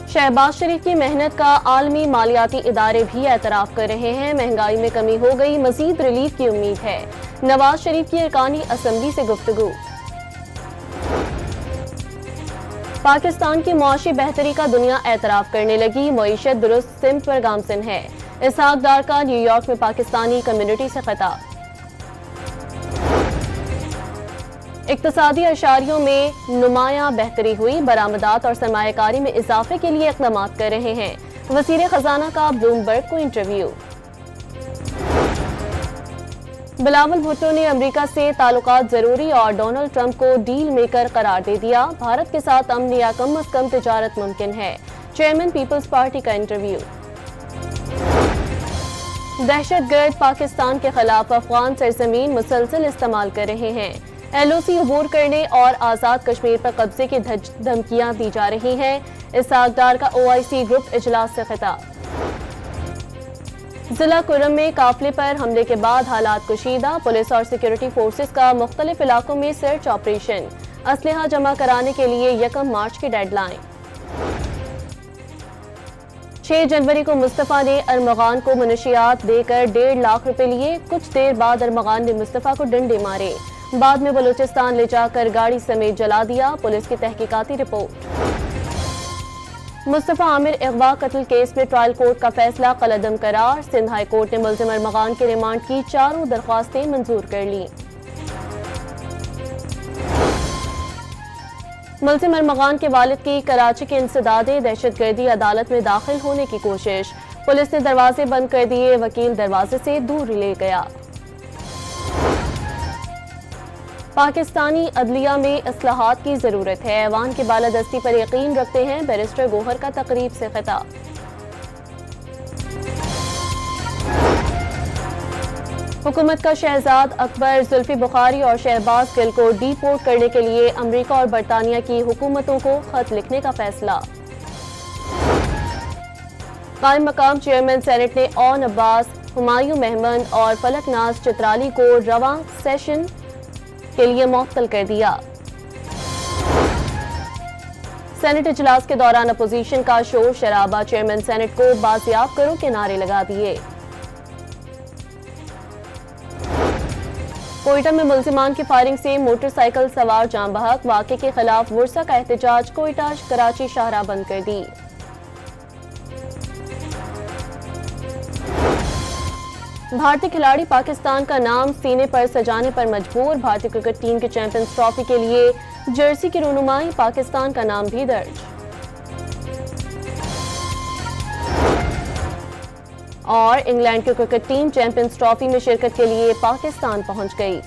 शहबाज शरीफ की मेहनत का आलमी मालियाती इदारे भी एतराफ कर रहे हैं। महंगाई में कमी हो गई, मजीद रिलीफ की उम्मीद है। नवाज शरीफ की अरकानी असम्बली से गुफ्तगू। पाकिस्तान की मुआशी बेहतरी का दुनिया एतराफ करने लगी, मईशत दुरुस्त सिम पर गामसिन है। इसहाक डार का न्यूयॉर्क में पाकिस्तानी कम्युनिटी से खिताब। इक्तसादी अशारियों में नुमायां बेहतरी हुई, बरामदात और सरमायाकारी में इजाफे के लिए इक़दाम कर रहे हैं। वज़ीर खजाना का ब्लूमबर्ग को इंटरव्यू। बिलावल भुट्टो ने अमेरिका से ताल्लुकात जरूरी और डोनाल्ड ट्रंप को डील मेकर करार दे दिया। भारत के साथ अमन या कम अज कम तिजारत मुमकिन है। चेयरमैन पीपल्स पार्टी का इंटरव्यू। दहशतगर्द पाकिस्तान के खिलाफ अफगान सरजमीन मुसलसल इस्तेमाल कर रहे हैं। LOC अबूर करने और आज़ाद कश्मीर पर कब्जे की धमकियां दी जा रही हैं। इसहाक डार का OIC ग्रुप इजलास से खिताब। जिला कुर्रम में काफिले पर हमले के बाद हालात कुशीदा, पुलिस और सिक्योरिटी फोर्सेस का मुख्तलिफ इलाकों में सर्च ऑपरेशन। असलहा जमा कराने के लिए 1 मार्च की डेडलाइन। 6 जनवरी को मुस्तफ़ा ने अरमगान को मुनशियात देकर 1.5 लाख रुपए लिए। कुछ देर बाद अरमगान ने मुस्तफ़ा को डंडे मारे, बाद में बलूचिस्तान ले जाकर गाड़ी समेत जला दिया। पुलिस की तहकीकाती रिपोर्ट। मुस्तफ़ा आमिर अगवा कत्ल केस में ट्रायल कोर्ट का फैसला कलअदम करार। सिंध हाई कोर्ट ने मुल्ज़िम अरमगान के रिमांड की 4 दरख्वास्तें मंजूर कर ली। मुल्ज़िम अरमगान के वालिद की कराची के इंसदादे, दहशतगर्दी अदालत में दाखिल होने की कोशिश। पुलिस ने दरवाजे बंद कर दिए, वकील दरवाजे से दूर ले गया। पाकिस्तानी अदलिया में इस्लाहात की जरूरत है, ऐवान की बालादस्ती पर यकीन रखते हैं। बैरिस्टर गोहर का तकरीब से खिताब। हुकूमत का शहजाद अकबर, जुल्फी बुखारी और शहबाज गिल को डीपोर्ट करने के लिए अमेरिका और बरतानिया की हुकूमतों को खत लिखने का फैसला। कायम मकाम चेयरमैन सेनेट ने ओन अब्बास, हुमायूं महमद और फलक नाज चित्राली को रवां सेशन के लिए मुअत्तल कर दिया। सेनेट इजलास के दौरान अपोजिशन का शोर शराबा, चेयरमैन सेनेट को बाजियाब करो के नारे लगा दिए। कोयटा में मुल्जिमान की फायरिंग से मोटरसाइकिल सवार जान बहक, वाक़े के खिलाफ वुरसा का एहतजाज। कोयटा कराची शाहराह बंद कर दी। भारतीय खिलाड़ी पाकिस्तान का नाम सीने पर सजाने पर मजबूर। भारतीय क्रिकेट टीम की चैंपियंस ट्रॉफी के लिए जर्सी की रुनुमाई, पाकिस्तान का नाम भी दर्ज। और इंग्लैंड की क्रिकेट टीम चैंपियंस ट्रॉफी में शिरकत के लिए पाकिस्तान पहुंच गई।